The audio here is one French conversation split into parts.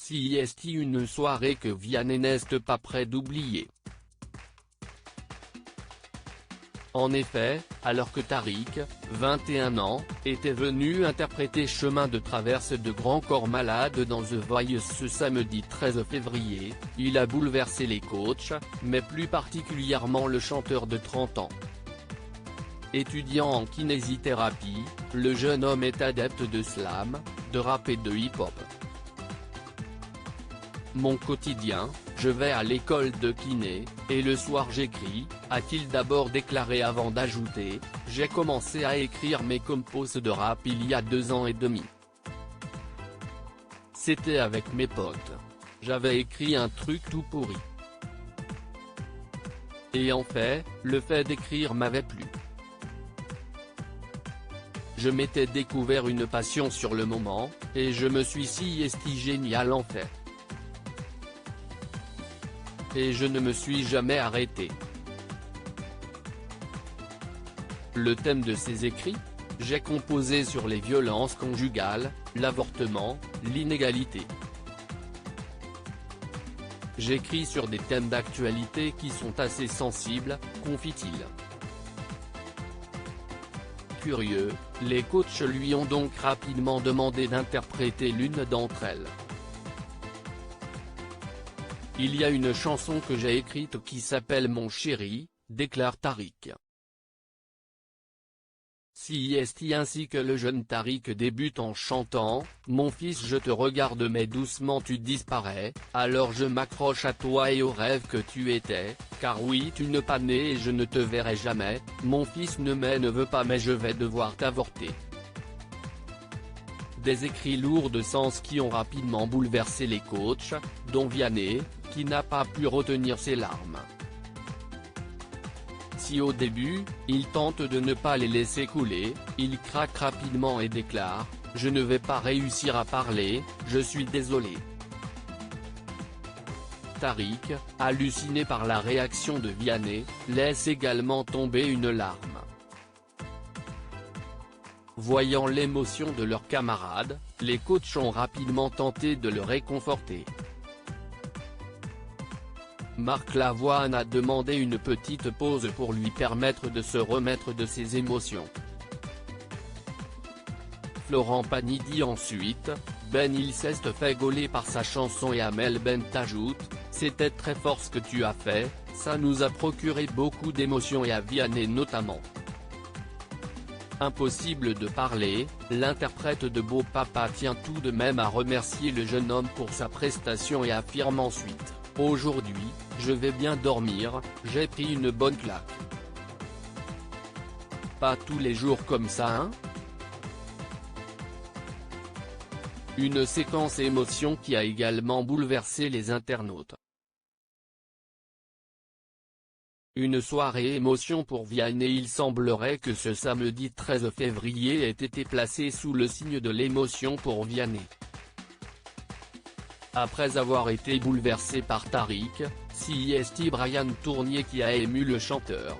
Si est une soirée que Vianney n'est pas prêt d'oublier. En effet, alors que Tariq, 21 ans, était venu interpréter Chemin de traverse de Grand Corps Malade dans The Voice ce samedi 13 février, il a bouleversé les coachs, mais plus particulièrement le chanteur de 30 ans. Étudiant en kinésithérapie, le jeune homme est adepte de slam, de rap et de hip-hop. Mon quotidien, je vais à l'école de kiné, et le soir j'écris, a-t-il d'abord déclaré avant d'ajouter, j'ai commencé à écrire mes compos de rap il y a 2 ans et demi. C'était avec mes potes. J'avais écrit un truc tout pourri. Et en fait, le fait d'écrire m'avait plu. Je m'étais découvert une passion sur le moment, et je me suis si génial en fait. Et je ne me suis jamais arrêté. Le thème de ces écrits ? J'ai composé sur les violences conjugales, l'avortement, l'inégalité. J'écris sur des thèmes d'actualité qui sont assez sensibles, confie-t-il. Curieux, les coachs lui ont donc rapidement demandé d'interpréter l'une d'entre elles. Il y a une chanson que j'ai écrite qui s'appelle Mon chéri, déclare Tariq. Si ainsi que le jeune Tariq débute en chantant « Mon fils je te regarde mais doucement tu disparais, alors je m'accroche à toi et au rêve que tu étais, car oui tu ne pas né et je ne te verrai jamais, mon fils ne veut pas mais je vais devoir t'avorter ». Des écrits lourds de sens qui ont rapidement bouleversé les coachs, dont Vianney, qui n'a pas pu retenir ses larmes. Si au début, il tente de ne pas les laisser couler, il craque rapidement et déclare « Je ne vais pas réussir à parler, je suis désolé ». Tariq, halluciné par la réaction de Vianney, laisse également tomber une larme. Voyant l'émotion de leurs camarades, les coachs ont rapidement tenté de le réconforter. Marc Lavoine a demandé une petite pause pour lui permettre de se remettre de ses émotions. Florent Pagny dit ensuite, il s'est fait gauler par sa chanson et Amel Bent ajoute, c'était très fort ce que tu as fait, ça nous a procuré beaucoup d'émotions et à Vianney notamment. Impossible de parler, l'interprète de Beau Papa tient tout de même à remercier le jeune homme pour sa prestation et affirme ensuite. Aujourd'hui, je vais bien dormir, j'ai pris une bonne claque. Pas tous les jours comme ça hein ? Une séquence émotion qui a également bouleversé les internautes. Une soirée émotion pour Vianney. Il semblerait que ce samedi 13 février ait été placé sous le signe de l'émotion pour Vianney. Après avoir été bouleversé par Tariq, c'est Brian Tournier qui a ému le chanteur.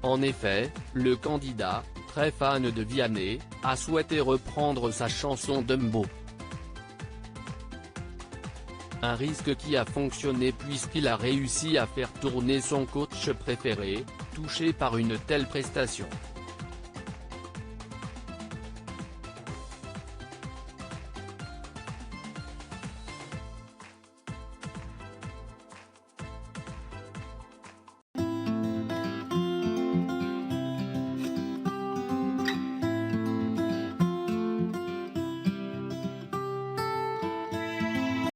En effet, le candidat, très fan de Vianney, a souhaité reprendre sa chanson Dumbo. Un risque qui a fonctionné puisqu'il a réussi à faire tourner son coach préféré, touché par une telle prestation.